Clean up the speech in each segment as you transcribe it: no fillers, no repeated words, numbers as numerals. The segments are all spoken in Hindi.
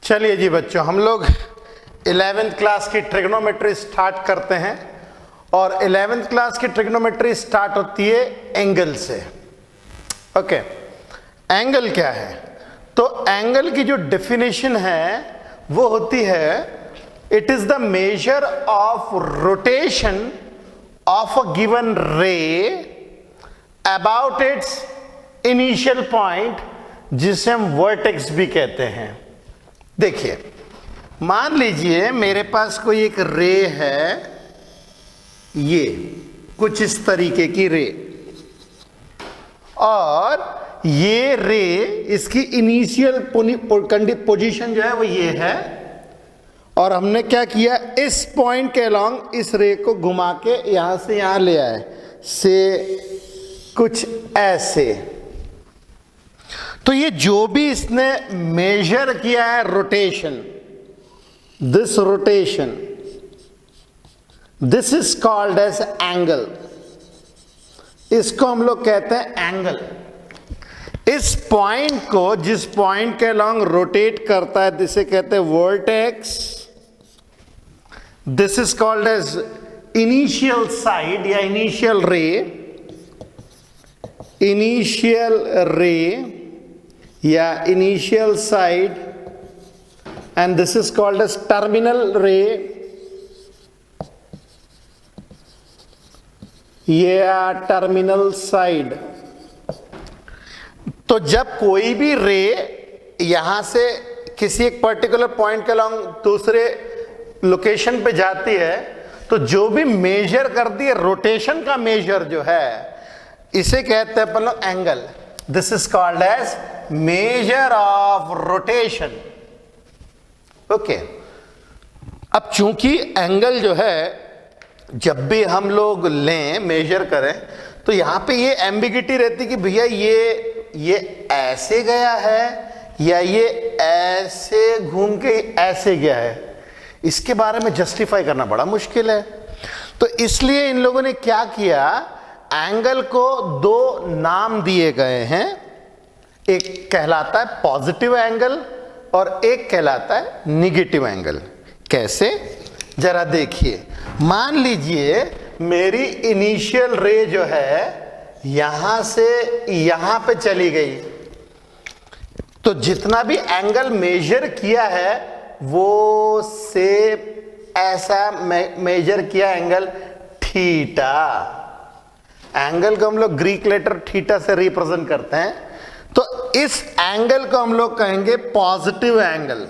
चलिए जी बच्चों, हम लोग 11th क्लास की ट्रिग्नोमेट्री स्टार्ट करते हैं। और 11th क्लास की ट्रिग्नोमेट्री स्टार्ट होती है एंगल से। ओके, एंगल क्या है? तो एंगल की जो डेफिनेशन है वो होती है, it is the major of rotation of a given रे अबाउट इट्स इनिशियल पॉइंट, जिसे हम वर्टेक्स भी कहते हैं। देखिए, मान लीजिए मेरे पास कोई एक रे है, ये कुछ इस तरीके की रे, और ये रे इसकी इनिशियल पोजीशन जो है वो ये है, और हमने क्या किया, इस पॉइंट के अलोंग इस रे को घुमा के यहां से यहां ले आए, से कुछ ऐसे। तो ये जो भी इसने मेजर किया है rotation, this rotation, this is called as angle. इसको हम लोग कहते हैं एंगल। इस पॉइंट को, जिस पॉइंट के अलोंग रोटेट करता है, जिसे कहते हैं vertex, this is called as initial side या इनिशियल रे, इनिशियल रे या initial side, and this is called as terminal ray या टर्मिनल साइड। तो जब कोई भी रे यहां से किसी एक पर्टिकुलर पॉइंट के अलोंग दूसरे लोकेशन पे जाती है, तो जो भी मेजर करती है, रोटेशन का मेजर जो है, इसे कहते हैं अपन लोग angle. This is called as measure of rotation. Okay, अब चूंकि एंगल जो है जब भी हम लोग लें, मेजर करें, तो यहां पे ये एम्बिगिटी रहती कि भैया ये ऐसे गया है या ये ऐसे घूम के ऐसे गया है। इसके बारे में जस्टिफाई करना बड़ा मुश्किल है। तो इसलिए इन लोगों ने क्या किया, एंगल को दो नाम दिए गए हैं। एक कहलाता है पॉजिटिव एंगल और एक कहलाता है निगेटिव एंगल। कैसे, जरा देखिए। मान लीजिए मेरी इनिशियल रे जो है यहां से यहां पे चली गई, तो जितना भी एंगल मेजर किया है वो से ऐसा मेजर किया एंगल थीटा। एंगल को हम लोग ग्रीक लेटर थीटा से रिप्रेजेंट करते हैं। तो इस एंगल को हम लोग कहेंगे पॉजिटिव एंगल।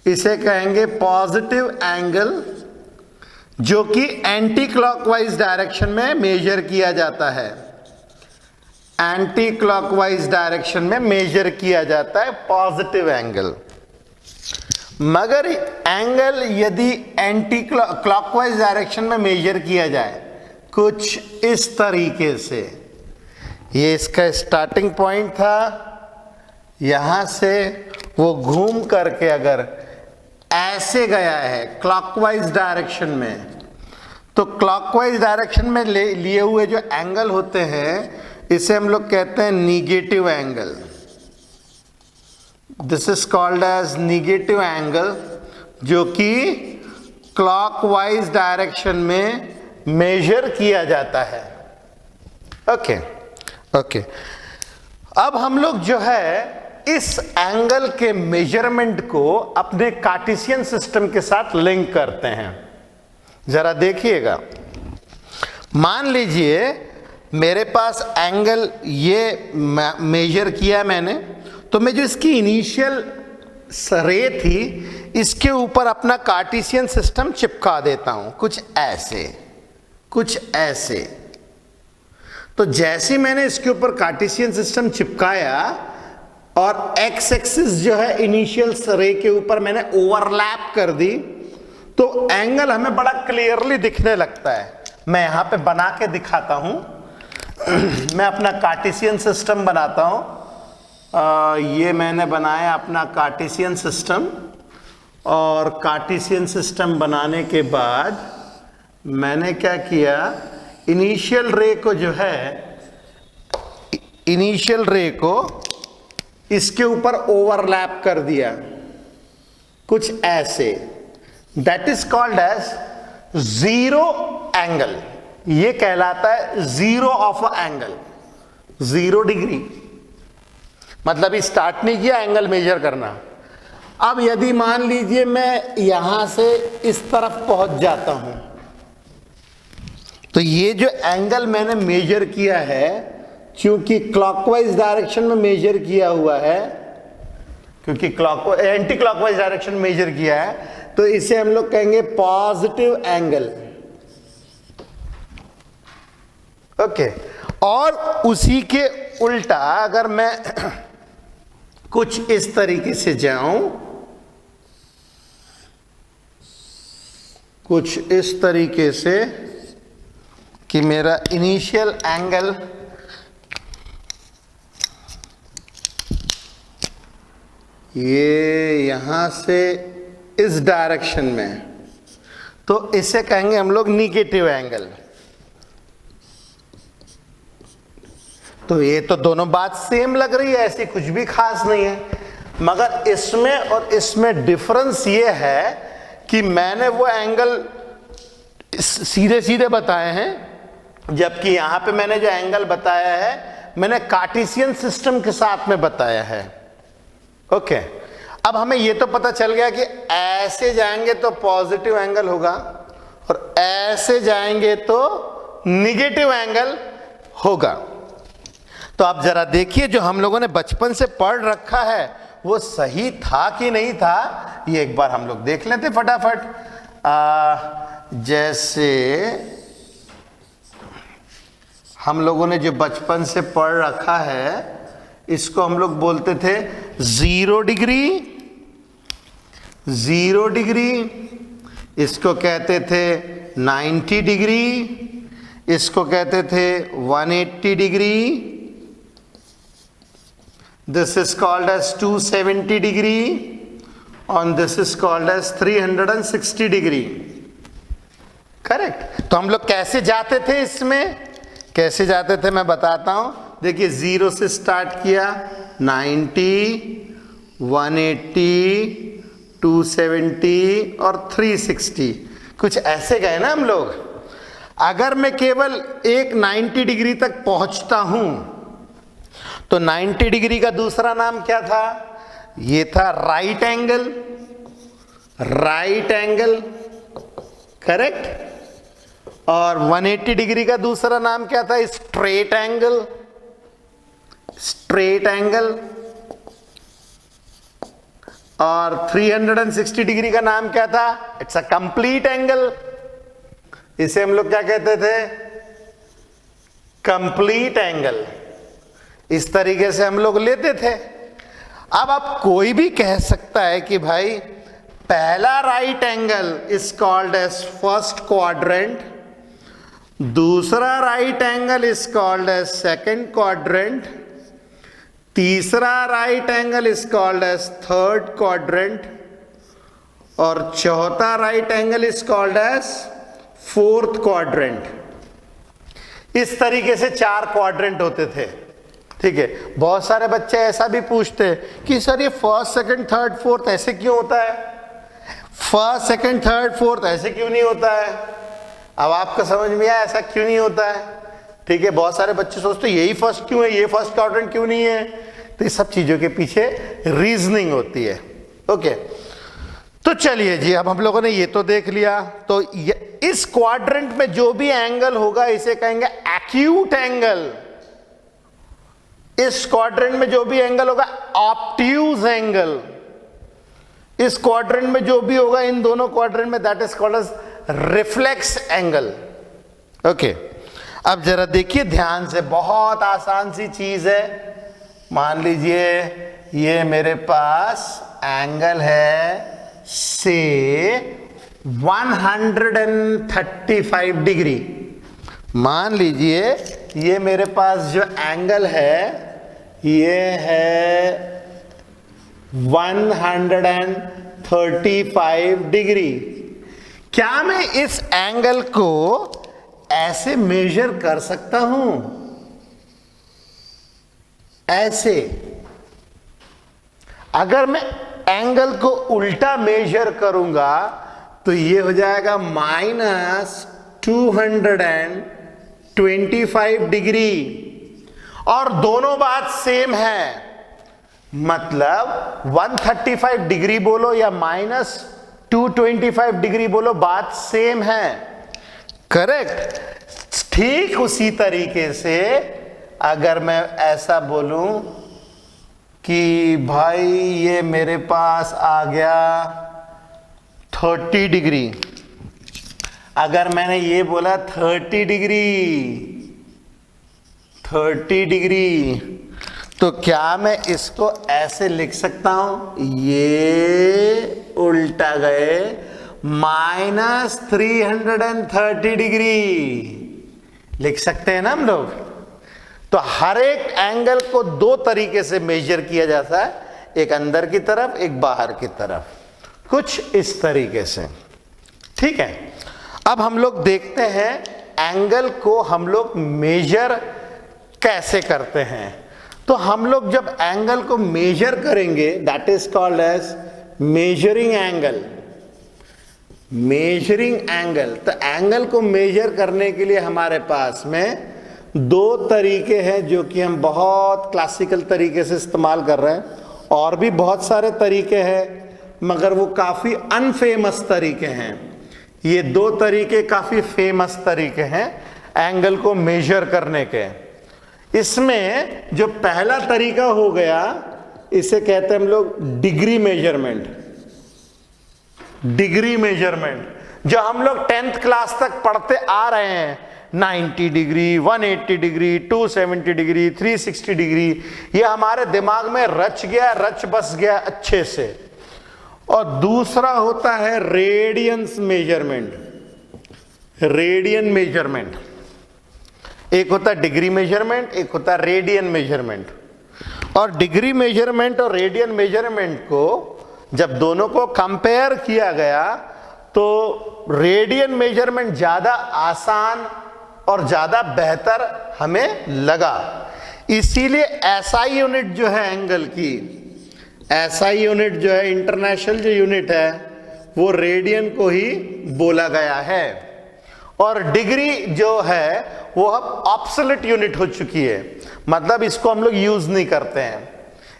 इसे कहेंगे पॉजिटिव एंगल, जो कि एंटी क्लॉकवाइज डायरेक्शन में मेजर किया जाता है। एंटी क्लॉकवाइज डायरेक्शन में मेजर किया जाता है पॉजिटिव एंगल। मगर एंगल यदि एंटी क्लॉकवाइज डायरेक्शन में मेजर किया जाए कुछ इस तरीके से, ये इसका स्टार्टिंग पॉइंट था, यहां से वो घूम करके अगर ऐसे गया है क्लॉकवाइज डायरेक्शन में, तो क्लॉकवाइज डायरेक्शन में लिए हुए जो एंगल होते हैं, इसे हम लोग कहते हैं negative angle. This is called as negative angle, जो कि क्लॉकवाइज डायरेक्शन में मेजर किया जाता है। ओके ओके, अब हम लोग जो है इस एंगल के मेजरमेंट को अपने कार्टेशियन सिस्टम के साथ लिंक करते हैं। जरा देखिएगा, मान लीजिए मेरे पास एंगल ये मेजर किया मैंने, तो मैं जो इसकी इनिशियल रे थी, इसके ऊपर अपना कार्टेशियन सिस्टम चिपका देता हूं, कुछ ऐसे कुछ ऐसे। तो जैसे मैंने इसके ऊपर कार्टेशियन सिस्टम चिपकाया और एक्स एक्सिस जो है इनिशियल रे के ऊपर मैंने ओवरलैप कर दी, तो एंगल हमें बड़ा क्लियरली दिखने लगता है। मैं यहां पे बना के दिखाता हूं। मैं अपना कार्टेशियन सिस्टम बनाता हूं। ये मैंने बनाया अपना कार्टेशियन सिस्टम, और कार्टेशियन सिस्टम बनाने के बाद मैंने क्या किया, इनिशियल रे को जो है, इनिशियल रे को इसके ऊपर ओवरलैप कर दिया, कुछ ऐसे, that is called as zero angle. ये कहलाता है जीरो ऑफ एंगल, 0 डिग्री। मतलब स्टार्ट नहीं किया एंगल मेजर करना। अब यदि मान लीजिए मैं यहां से इस तरफ पहुंच जाता हूं, तो ये जो एंगल मैंने मेजर किया है, क्योंकि क्लॉकवाइज डायरेक्शन में मेजर किया हुआ है, क्योंकि एंटी क्लॉकवाइज डायरेक्शन में मेजर किया है, तो इसे हम लोग कहेंगे पॉजिटिव एंगल। ओके। और उसी के उल्टा अगर मैं कुछ इस तरीके से जाऊं, कुछ इस तरीके से कि मेरा इनिशियल एंगल ये यहां से इस डायरेक्शन में, तो इसे कहेंगे हम लोग निगेटिव एंगल। तो ये तो दोनों बात सेम लग रही है, ऐसी कुछ भी खास नहीं है, मगर इसमें और इसमें डिफरेंस ये है कि मैंने वो एंगल सीधे सीधे बताए हैं, जबकि यहां पे मैंने जो एंगल बताया है मैंने कार्टेशियन सिस्टम के साथ में बताया है। ओके। अब हमें ये तो पता चल गया कि ऐसे जाएंगे तो पॉजिटिव एंगल होगा और ऐसे जाएंगे तो निगेटिव एंगल होगा। तो आप जरा देखिए, जो हम लोगों ने बचपन से पढ़ रखा है वो सही था कि नहीं था, ये एक बार हम लोग देख लेते फटाफट। जैसे हम लोगों ने जो बचपन से पढ़ रखा है, इसको हम लोग बोलते थे 0 डिग्री, 0 डिग्री, इसको कहते थे 90 डिग्री, इसको कहते थे 180 degree, this is called as 270 degree and this is called as 360 degree। Correct. तो हम लोग कैसे जाते थे, इसमें कैसे जाते थे मैं बताता हूं। देखिए 0 से स्टार्ट किया, 90, 180, 270 और 360, कुछ ऐसे गए ना हम लोग। अगर मैं केवल एक 90 डिग्री तक पहुंचता हूं, तो 90 डिग्री का दूसरा नाम क्या था? ये था right angle, right angle, correct. और 180 डिग्री का दूसरा नाम क्या था? Straight angle, straight angle. और 360 डिग्री का नाम क्या था? It's a complete angle. इसे हम लोग क्या कहते थे? Complete angle. इस तरीके से हम लोग लेते थे। अब आप कोई भी कह सकता है कि भाई पहला right angle is called as first quadrant, दूसरा right angle is called as second quadrant, तीसरा right angle is called as third quadrant और चौथा right angle is called as fourth quadrant. इस तरीके से 4 क्वाड्रेंट होते थे। ठीक है। बहुत सारे बच्चे ऐसा भी पूछते हैं कि सर ये फर्स्ट सेकंड थर्ड फोर्थ ऐसे क्यों होता है, फर्स्ट सेकंड थर्ड फोर्थ ऐसे क्यों नहीं होता है। अब आपको समझ में आया ऐसा क्यों नहीं होता है। ठीक है। बहुत सारे बच्चे सोचते हैं यही फर्स्ट क्यों है, ये फर्स्ट क्वाड्रेंट क्यों नहीं है। तो ये सब चीजों के पीछे रीजनिंग होती है। ओके। तो चलिए जी, अब हम लोगों ने ये तो देख लिया। तो इस क्वाड्रेंट में जो भी एंगल होगा इसे कहेंगे एक्यूट एंगल। इस क्वाड्रेंट में जो भी एंगल होगा ऑब्ट्यूज एंगल। इस क्वाड्रेंट में जो भी होगा इन दोनों क्वाड्रेंट में, that is called as reflex angle. Okay. अब जरा देखिए ध्यान से, बहुत आसान सी चीज है। मान लीजिए ये मेरे पास एंगल है से 135 डिग्री। मान लीजिए ये मेरे पास जो एंगल है ये है 135 डिग्री। क्या मैं इस एंगल को ऐसे मेजर कर सकता हूं? ऐसे अगर मैं एंगल को उल्टा मेजर करूंगा तो ये हो जाएगा -225 डिग्री, और दोनों बात सेम है, मतलब 135 डिग्री बोलो या -225 डिग्री बोलो, बात सेम है, करेक्ट। ठीक उसी तरीके से अगर मैं ऐसा बोलूं कि भाई ये मेरे पास आ गया 30 डिग्री, अगर मैंने ये बोला 30 डिग्री, तो क्या मैं इसको ऐसे लिख सकता हूं, ये उल्टा गए -330 डिग्री, लिख सकते हैं ना हम लोग। तो हर एक एंगल को दो तरीके से मेजर किया जाता है, एक अंदर की तरफ, एक बाहर की तरफ, कुछ इस तरीके से, ठीक है। अब हम लोग देखते हैं एंगल को हम लोग मेजर कैसे करते हैं। तो हम लोग जब एंगल को मेजर करेंगे, that is called as measuring angle. Measuring angle, तो एंगल को मेजर करने के लिए हमारे पास में दो तरीके हैं जो कि हम बहुत क्लासिकल तरीके से इस्तेमाल कर रहे हैं, और भी बहुत सारे तरीके हैं मगर वो काफ़ी अनफेमस तरीके हैं। ये दो तरीके काफ़ी फेमस तरीके हैं एंगल को मेजर करने के। इसमें जो पहला तरीका हो गया, इसे कहते हैं हम लोग डिग्री मेजरमेंट। डिग्री मेजरमेंट जो हम लोग 10th क्लास तक पढ़ते आ रहे हैं, 90 डिग्री, 180 डिग्री, 270 डिग्री, 360 डिग्री, ये हमारे दिमाग में रच गया, रच बस गया अच्छे से। और दूसरा होता है रेडियंस मेजरमेंट। रेडियन मेजरमेंट, एक होता है डिग्री मेजरमेंट, एक होता है रेडियन मेजरमेंट। और डिग्री मेजरमेंट और रेडियन मेजरमेंट को जब दोनों को कंपेयर किया गया तो रेडियन मेजरमेंट ज्यादा आसान और ज्यादा बेहतर हमें लगा। इसीलिए एसआई यूनिट जो है एंगल की, एसआई यूनिट जो है इंटरनेशनल जो यूनिट है, वो रेडियन को ही बोला गया है। और डिग्री जो है वो अब ऑब्सोलेट यूनिट हो चुकी है, मतलब इसको हम लोग यूज नहीं करते हैं।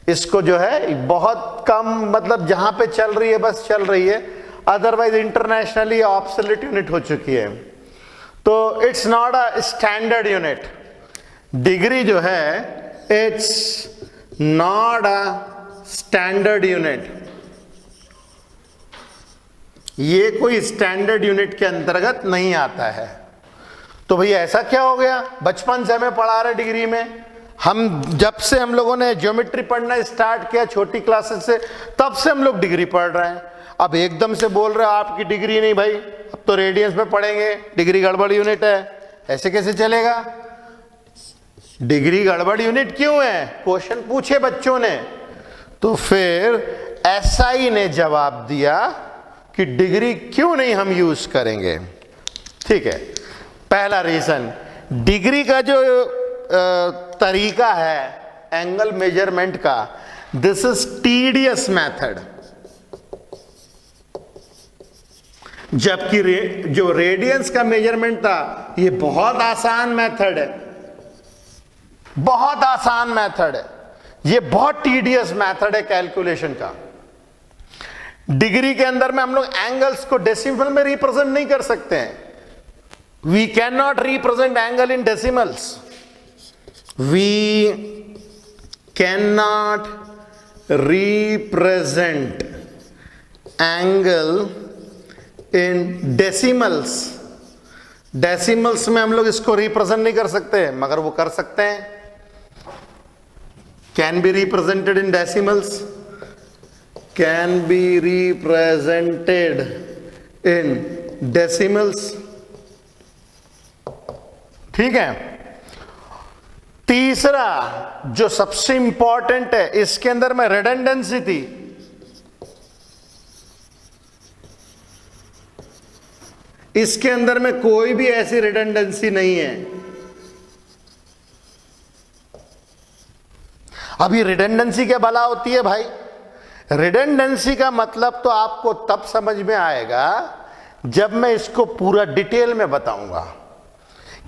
इसको जो है बहुत कम, मतलब जहां पे चल रही है बस चल रही है, अदरवाइज इंटरनेशनली ऑब्सोलेट यूनिट हो चुकी है। तो it's not a standard unit. Degree जो है it's not a standard unit, ये कोई स्टैंडर्ड यूनिट के अंतर्गत नहीं आता है। तो भैया ऐसा क्या हो गया, बचपन से हमें पढ़ा रहे डिग्री में, हम जब से हम लोगों ने ज्योमेट्री पढ़ना स्टार्ट किया छोटी क्लासेस से, तब से हम लोग डिग्री पढ़ रहे हैं। अब एकदम से बोल रहे हो आपकी डिग्री नहीं भाई, अब तो रेडियंस में पढ़ेंगे, डिग्री गड़बड़ यूनिट है, ऐसे कैसे चलेगा। डिग्री गड़बड़ यूनिट क्यों है, क्वेश्चन पूछे बच्चों ने। तो फिर एसआई ने जवाब दिया कि डिग्री क्यों नहीं हम यूज करेंगे। ठीक है, पहला रीजन, डिग्री का जो तरीका है एंगल मेजरमेंट का, दिस इज टीडियस मेथड। जबकि जो रेडियंस का मेजरमेंट था, ये बहुत आसान मेथड है, बहुत आसान मेथड है, ये बहुत टीडियस मेथड है कैलकुलेशन का। डिग्री के अंदर में हम लोग एंगल्स को डेसिमल में रिप्रेजेंट नहीं कर सकते हैं। We can not represent angle in decimals, we can not represent angle in decimals. Decimals में हम लोग इसको रिप्रेजेंट नहीं कर सकते, मगर वो कर सकते हैं, can be represented in decimals, can be represented in decimals. ठीक है, तीसरा जो सबसे इंपॉर्टेंट है, इसके अंदर में रिडंडेंसी थी। इसके अंदर में कोई भी ऐसी रिडंडेंसी नहीं है। अब ये रिडंडेंसी क्या भला होती है भाई, रिडंडेंसी का मतलब तो आपको तब समझ में आएगा जब मैं इसको पूरा डिटेल में बताऊंगा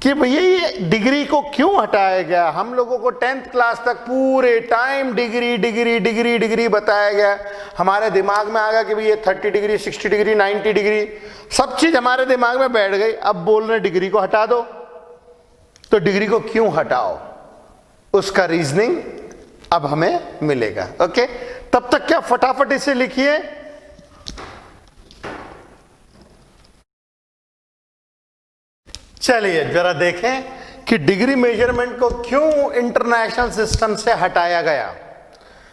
कि भैया ये डिग्री को क्यों हटाया गया। हम लोगों को 10th क्लास तक पूरे time degree degree degree degree बताया गया, हमारे दिमाग में आ गया कि भैया 30 डिग्री 60 डिग्री 90 डिग्री सब चीज हमारे दिमाग में बैठ गई। अब बोल रहे डिग्री को हटा दो, तो डिग्री को क्यों हटाओ, उसका रीजनिंग अब हमें मिलेगा। ओके, तब तक क्या फटाफट इसे लिखिए। चलिए जरा देखें कि डिग्री मेजरमेंट को क्यों इंटरनेशनल सिस्टम से हटाया गया।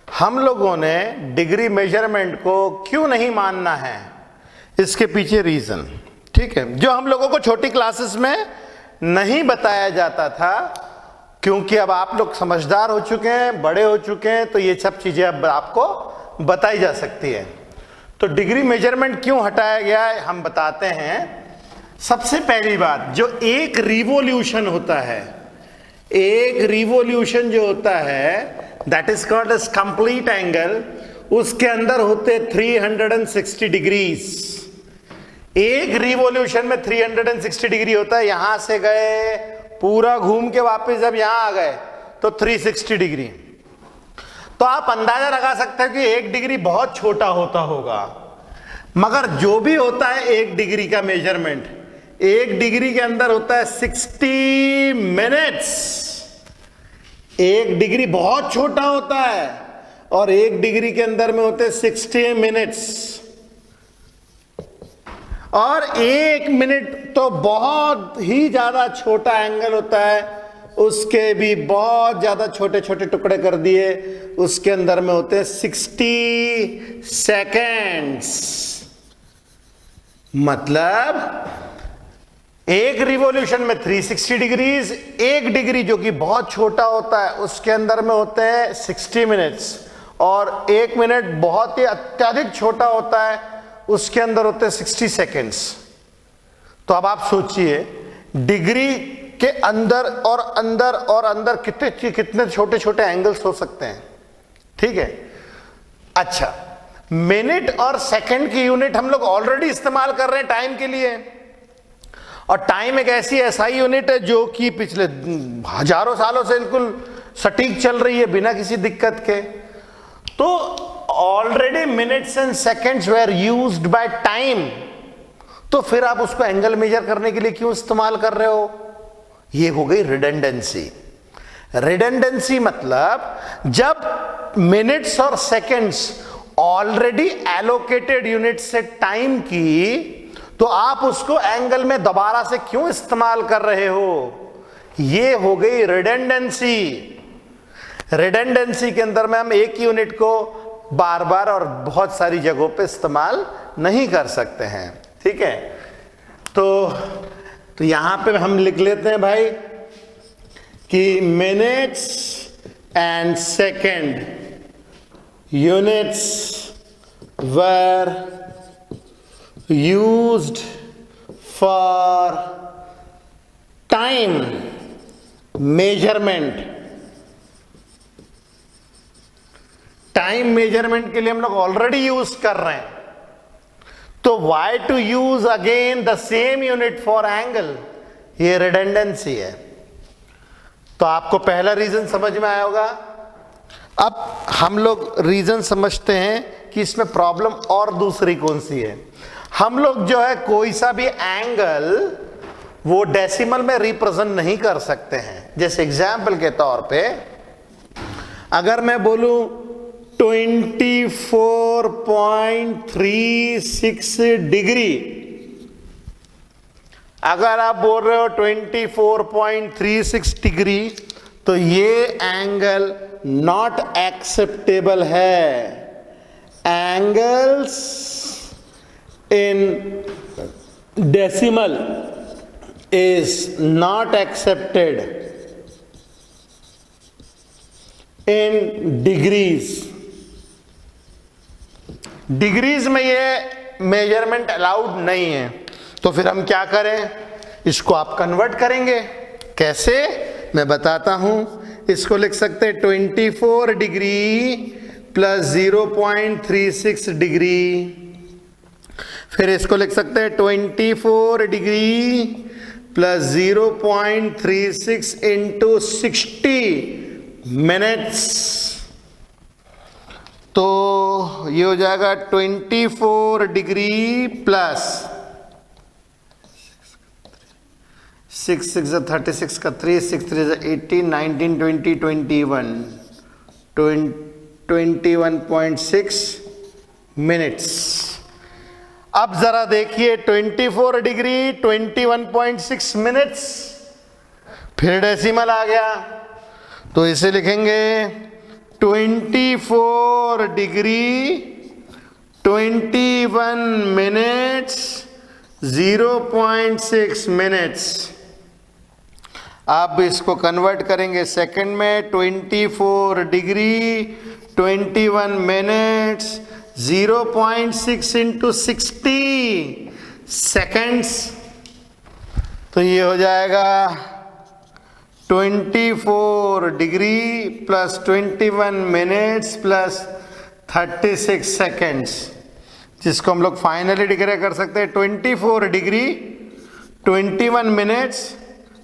हम लोगों ने डिग्री मेजरमेंट को क्यों नहीं मानना है, इसके पीछे रीजन, ठीक है, जो हम लोगों को छोटी क्लासेस में नहीं बताया जाता था, क्योंकि अब आप लोग समझदार हो चुके हैं, बड़े हो चुके हैं, तो ये सब चीजें अब आपको बताई जा सकती है। तो डिग्री मेजरमेंट क्यों हटाया गया है हम बताते हैं। सबसे पहली बात, जो एक रिवॉल्यूशन होता है, एक रिवॉल्यूशन जो होता है that is called as complete angle, उसके अंदर होते 360 डिग्रीज। एक रिवॉल्यूशन में 360 डिग्री होता है, यहां से गए पूरा घूम के वापस जब यहां आ गए तो 360 डिग्री। तो आप अंदाजा लगा सकते हैं कि एक डिग्री बहुत छोटा होता होगा, मगर जो भी होता है एक डिग्री का मेजरमेंट, एक डिग्री के अंदर होता है 60 मिनट्स। एक डिग्री बहुत छोटा होता है और एक डिग्री के अंदर में होते हैं 60 मिनट्स। और एक मिनट तो बहुत ही ज्यादा छोटा एंगल होता है, उसके भी बहुत ज्यादा छोटे छोटे टुकड़े कर दिए, उसके अंदर में होते हैं 60 सेकेंड्स। मतलब एक रिवॉल्यूशन में 360 डिग्रीज, एक डिग्री जो कि बहुत छोटा होता है उसके अंदर में होते हैं 60 मिनट्स, और एक मिनट बहुत ही अत्यधिक छोटा होता है उसके अंदर होते हैं 60 सेकेंड्स। तो अब आप सोचिए डिग्री के अंदर और अंदर और अंदर कितने छोटे छोटे एंगल्स हो सकते हैं, ठीक है। अच्छा, मिनट और सेकंड की यूनिट हम लोग ऑलरेडी इस्तेमाल कर रहे हैं टाइम के लिए, और टाइम एक ऐसी एसआई यूनिट है जो कि पिछले हजारों सालों से बिल्कुल सटीक चल रही है बिना किसी दिक्कत के। तो already minutes and seconds where used by time, तो फिर आप उसको एंगल मेजर करने के लिए क्यों इस्तेमाल कर रहे हो। ये हो गई रिडंडेंसी। रिडंडेंसी मतलब जब मिनट्स और सेकंड्स ऑलरेडी एलोकेटेड यूनिट से टाइम की, तो आप उसको एंगल में दोबारा से क्यों इस्तेमाल कर रहे हो, ये हो गई रिडंडेंसी। रिडंडेंसी के अंदर में हम एक यूनिट को बार बार और बहुत सारी जगहों पे इस्तेमाल नहीं कर सकते हैं, ठीक है। तो यहां पे हम लिख लेते हैं भाई कि minutes and second units were used for time measurement। Time measurement के लिए हम लोग ऑलरेडी यूज कर रहे हैं, तो why to use again the same unit for angle, ये रिडंडेंसी है। तो आपको पहला रीजन समझ में आया होगा। अब हम लोग रीजन समझते हैं कि इसमें प्रॉब्लम और दूसरी कौन सी है। हम लोग जो है कोई सा भी एंगल वो डेसिमल में रिप्रेजेंट नहीं कर सकते हैं। जैसे एग्जाम्पल के तौर पे अगर मैं बोलूं 24.36 डिग्री, अगर आप बोल रहे हो 24.36 डिग्री, तो ये एंगल नॉट एक्सेप्टेबल है। Angles in decimal is not accepted in degrees। Degrees में ये मेजरमेंट अलाउड नहीं है, तो फिर हम क्या करें, इसको आप कन्वर्ट करेंगे। कैसे, मैं बताता हूं। इसको लिख सकते हैं 24 डिग्री प्लस 0.36 डिग्री। फिर इसको लिख सकते हैं 24 डिग्री प्लस 0.36 इंटू 60 मिनट्स, तो ये हो जाएगा 24 डिग्री प्लस 6 6 36 का 3 6 3 18 19 20 21 21.6 मिनट्स। अब जरा देखिए 24 डिग्री 21.6 मिनट्स, फिर डेसिमल आ गया तो इसे लिखेंगे 24 डिग्री 21 मिनट्स 0.6 मिनट्स। अब इसको कन्वर्ट करेंगे सेकंड में, 24 डिग्री 21 मिनट्स 0.6 इंटू 60 सेकेंड्स, तो ये हो जाएगा 24 degree plus 21 minutes plus 36 seconds, जिसको हम लोग फाइनली डिक्लेयर कर सकते हैं 24 डिग्री 21 मिनट्स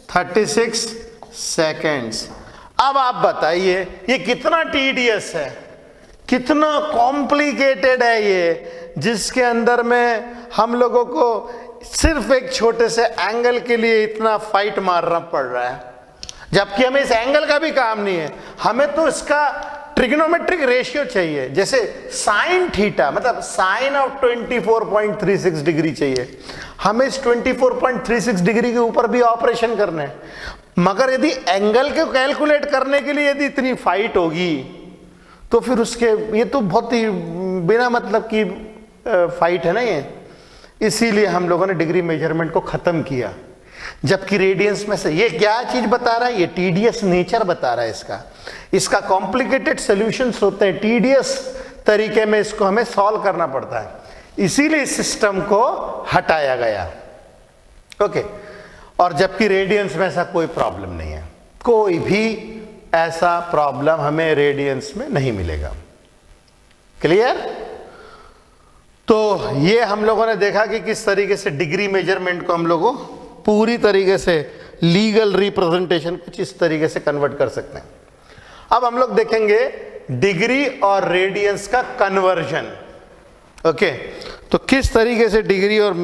36 सेकेंड्स। अब आप बताइए ये कितना टीडियस है, कितना कॉम्प्लिकेटेड है ये, जिसके अंदर में हम लोगों को सिर्फ एक छोटे से एंगल के लिए इतना फाइट मारना पड़ रहा है, जबकि हमें इस एंगल का भी काम नहीं है, हमें तो इसका ट्रिग्नोमेट्रिक रेशियो चाहिए। जैसे साइन थीटा मतलब साइन ऑफ 24.36 डिग्री चाहिए, हमें इस 24.36 डिग्री के ऊपर भी ऑपरेशन करना है। मगर यदि एंगल को कैलकुलेट करने के लिए यदि इतनी फाइट होगी तो फिर उसके ये तो बहुत ही बिना मतलब की फाइट है ना ये। इसीलिए हम लोगों ने डिग्री मेजरमेंट को खत्म किया। जबकि रेडियंस में से ये क्या चीज बता रहा है, ये टीडियस नेचर बता रहा है इसका कॉम्प्लिकेटेड सॉल्यूशंस होते हैं, टीडियस तरीके में इसको हमें सॉल्व करना पड़ता है, इसीलिए इस सिस्टम को हटाया गया। ओके, और जबकि रेडियंस में ऐसा कोई प्रॉब्लम नहीं है, कोई भी ऐसा प्रॉब्लम हमें रेडियंस में नहीं मिलेगा। क्लियर? तो ये हम लोगों ने देखा कि किस तरीके से डिग्री मेजरमेंट को हम लोगों पूरी तरीके से लीगल रिप्रेजेंटेशन कुछ इस तरीके से कन्वर्ट कर सकते हैं। अब हम लोग देखेंगे डिग्री और रेडियंस का कन्वर्जन। ओके, तो किस तरीके से डिग्री और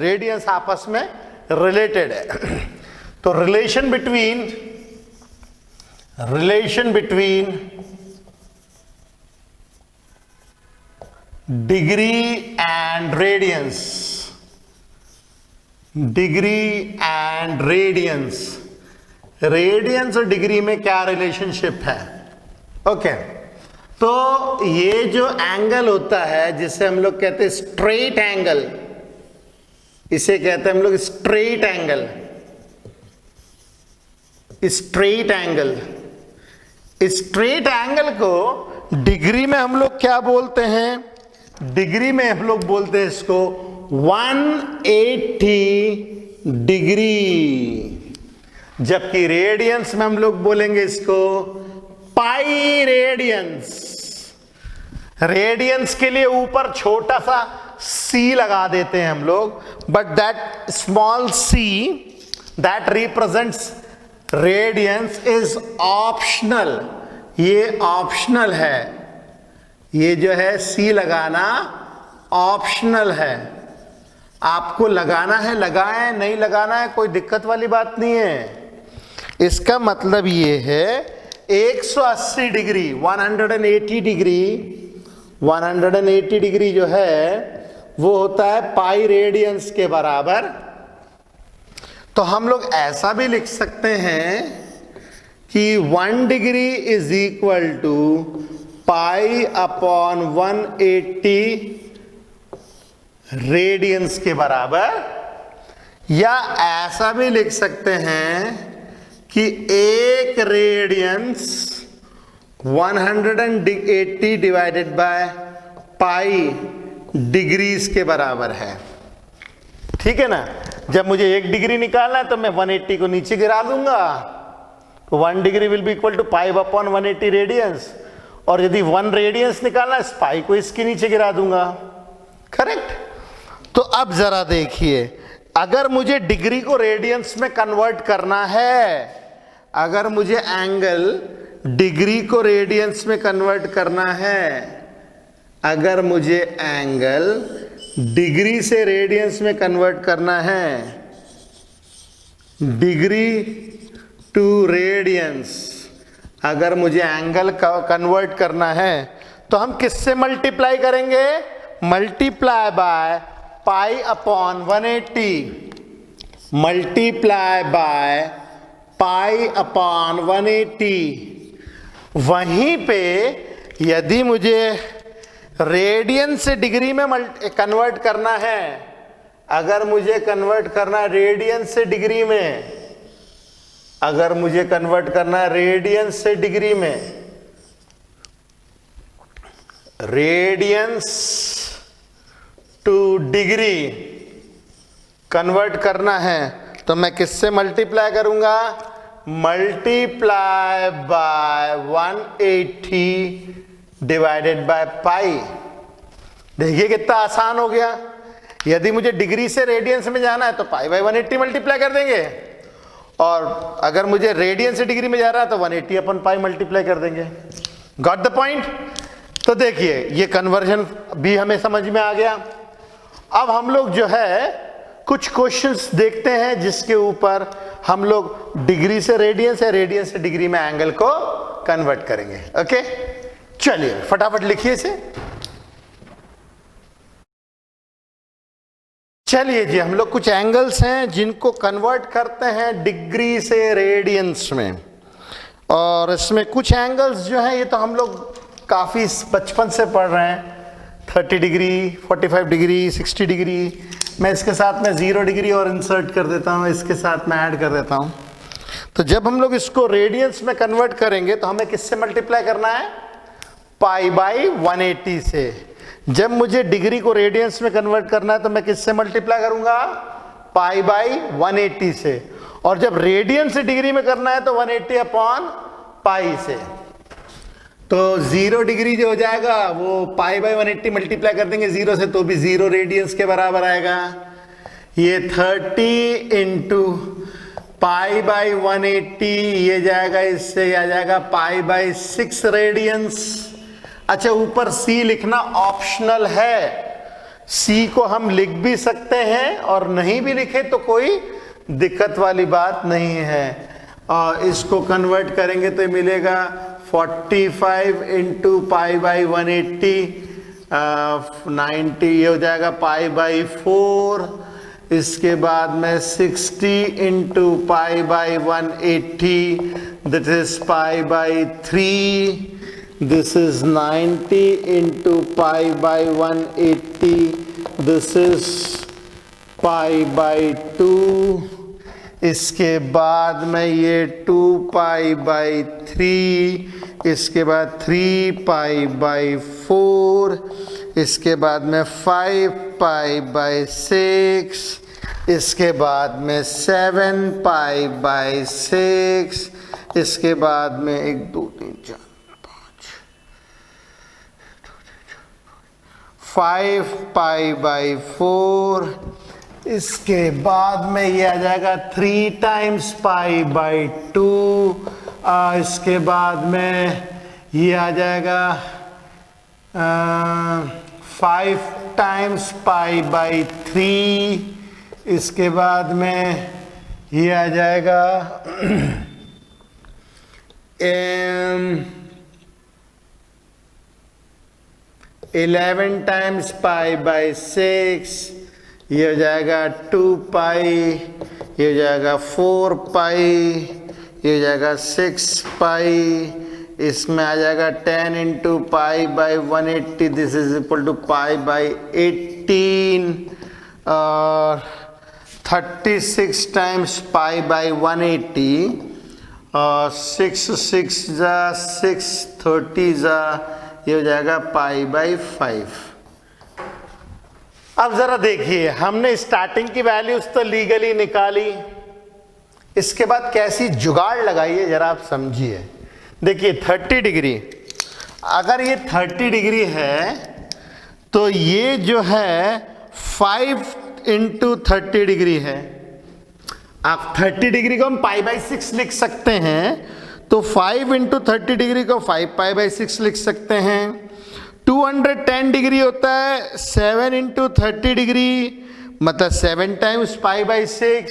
रेडियंस आपस में रिलेटेड है। तो relation between degree and radians, radians और डिग्री में क्या रिलेशनशिप है। ओके, तो ये जो एंगल होता है जिसे हम लोग कहते हैं स्ट्रेट एंगल, इसे कहते हैं हम लोग स्ट्रेट एंगल। स्ट्रेट एंगल को डिग्री में हम लोग क्या बोलते हैं, डिग्री में हम लोग बोलते हैं इसको 180 डिग्री, जबकि रेडियंस में हम लोग बोलेंगे इसको पाई रेडियंस। रेडियंस के लिए ऊपर छोटा सा सी लगा देते हैं हम लोग, but that small see that represents radiance is optional. ये ऑप्शनल है, ये जो है सी लगाना ऑप्शनल है। आपको लगाना है लगाएं, नहीं लगाना है कोई दिक्कत वाली बात नहीं है। इसका मतलब ये है 180 डिग्री 180 डिग्री जो है वो होता है पाई रेडियंस के बराबर। तो हम लोग ऐसा भी लिख सकते हैं कि 1 degree is equal to pi upon 180 radians के बराबर, या ऐसा भी लिख सकते हैं कि एक radians 180 divided by pi degrees के बराबर है। ठीक है ना, जब मुझे 1 डिग्री निकालना है तो मैं 180 को नीचे गिरा दूंगा, तो 1 degree will be equal to pi upon 180 radians, और यदि 1 रेडियंस निकालना है, पाई को इसके नीचे गिरा दूंगा। करेक्ट। तो अब जरा देखिए, अगर मुझे डिग्री को रेडियंस में कन्वर्ट करना है, अगर मुझे एंगल डिग्री को रेडियंस में कन्वर्ट करना है, अगर मुझे एंगल डिग्री से रेडियंस में कन्वर्ट करना है, डिग्री टू रेडियंस अगर मुझे एंगल कन्वर्ट करना है, तो हम किससे मल्टीप्लाई करेंगे? Multiply by pi upon 180, multiply by pi upon 180। वहीं पे यदि मुझे रेडियन से डिग्री में कन्वर्ट करना है, अगर मुझे कन्वर्ट करना रेडियन से डिग्री में, अगर मुझे कन्वर्ट करना रेडियन से डिग्री में, रेडियंस टू डिग्री कन्वर्ट करना है, तो मैं किससे मल्टीप्लाई करूंगा? मल्टीप्लाई बाय 180 डिवाइडेड बाय पाई। देखिए कितना आसान हो गया। यदि मुझे डिग्री से रेडियंस में जाना है तो पाई बाय 180 मल्टीप्लाई कर देंगे, और अगर मुझे रेडियन से डिग्री में जा रहा है तो 180 अपन पाई मल्टीप्लाई कर देंगे। Got the point? तो देखिए ये कन्वर्जन भी हमें समझ में आ गया। अब हम लोग जो है कुछ क्वेश्चंस देखते हैं जिसके ऊपर हम लोग डिग्री से रेडियंस या रेडियन से डिग्री में एंगल को कन्वर्ट करेंगे। ओके, चलिए फटाफट लिखिए इसे। चलिए जी, हम लोग कुछ एंगल्स हैं जिनको कन्वर्ट करते हैं डिग्री से रेडियंस में, और इसमें कुछ एंगल्स जो हैं ये तो हम लोग काफ़ी बचपन से पढ़ रहे हैं। 30 डिग्री, 45 डिग्री, 60 डिग्री। मैं इसके साथ में 0 डिग्री और इंसर्ट कर देता हूँ, इसके साथ में ऐड कर देता हूँ। तो जब हम लोग इसको रेडियंस में कन्वर्ट करेंगे तो हमें किससे मल्टीप्लाई करना है? पाई बाई 180 से। जब मुझे डिग्री को रेडियंस में कन्वर्ट करना है तो मैं किससे मल्टीप्लाई करूंगा? पाई बाई 180 से। और जब रेडियन से डिग्री में करना है तो 180 अपॉन पाई से। तो 0 डिग्री जो हो जाएगा वो पाई बाई 180 मल्टीप्लाई कर देंगे 0 से, तो भी 0 रेडियंस के बराबर आएगा। ये 30 इंटू पाई बाई 180 ये जाएगा, इससे आ जाएगा पाई बाई 6 रेडियंस। अच्छा, ऊपर c लिखना ऑप्शनल है। c को हम लिख भी सकते हैं और नहीं भी लिखे तो कोई दिक्कत वाली बात नहीं है। और इसको कन्वर्ट करेंगे तो मिलेगा 45 इंटू पाई बाई 180, 90 ये हो जाएगा पाई बाई 4। इसके बाद में 60 into pi by 180, this is pi by 3। This is 90 into pi by 180. This is pi by 2. इसके बाद में ये 2 pi by 3, इसके बाद 3 pi by 4, इसके बाद में 5 pi by 6, इसके बाद में 7 pi by 6, इसके बाद में 1 2 3 4 5 पाई बाई 4, इसके बाद में ये आ जाएगा 3 टाइम्स पाई बाई 2, इसके बाद में ये आ जाएगा 5 टाइम्स पाई बाई 3, इसके बाद में ये आ जाएगा 11 टाइम्स पाई बाई 6, ये हो जाएगा 2 पाई, ये हो जाएगा 4 पाई, ये हो जाएगा 6 पाई, इसमें आ जाएगा 10 into pi by 180, this is equal to pi by 18, और 36 टाइम्स पाई बाई 180, और 6 6 जा 6, 30 जा, ये हो जाएगा पाई बाई 5। अब जरा देखिए, हमने स्टार्टिंग की वैल्यूज तो लीगली निकाली, इसके बाद कैसी जुगाड़ लगाई है जरा आप समझिए। देखिए 30 डिग्री, अगर ये 30 डिग्री है तो ये जो है 5 इंटू 30 डिग्री है। आप 30 डिग्री को हम π/6 लिख सकते हैं, तो 5 इंटू 30 डिग्री को 5 π/6 लिख सकते हैं। 210 डिग्री होता है 7 इंटू 30 डिग्री, मतलब 7 टाइम्स π/6।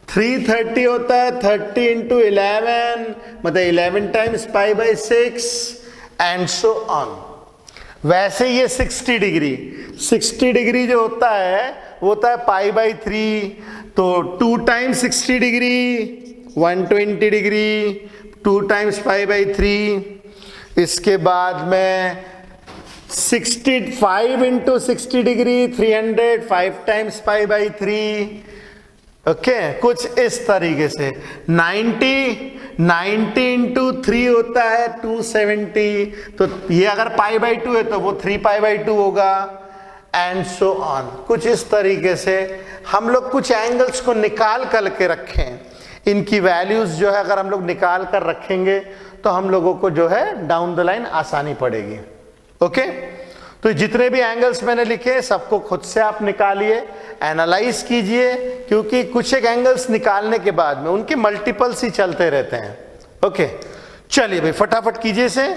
330 होता है 30 इंटू 11, मतलब 11 टाइम्स π/6 एंड सो ऑन। वैसे ये 60 डिग्री जो होता है वो होता है π/3, तो 2 टाइम्स 60 डिग्री 120 डिग्री, 2 टाइम्स π/3। इसके बाद में 65 इंटू 60 डिग्री 300, 5 टाइम्स π/3। ओके, कुछ इस तरीके से। 90 इंटू 3 होता है 270, तो ये अगर π/2 है तो वो 3 π/2 होगा एंड सो ऑन। कुछ इस तरीके से हम लोग कुछ एंगल्स को निकाल करके रखें, इनकी वैल्यूज जो है अगर हम लोग निकाल कर रखेंगे तो हम लोगों को जो है डाउन द लाइन आसानी पड़ेगी। ओके, तो जितने भी एंगल्स मैंने लिखे सबको खुद से आप निकालिए, एनालाइज कीजिए, क्योंकि कुछ एक एंगल्स निकालने के बाद में उनके मल्टीपल्स ही चलते रहते हैं। ओके, चलिए भाई फटाफट कीजिए इसे।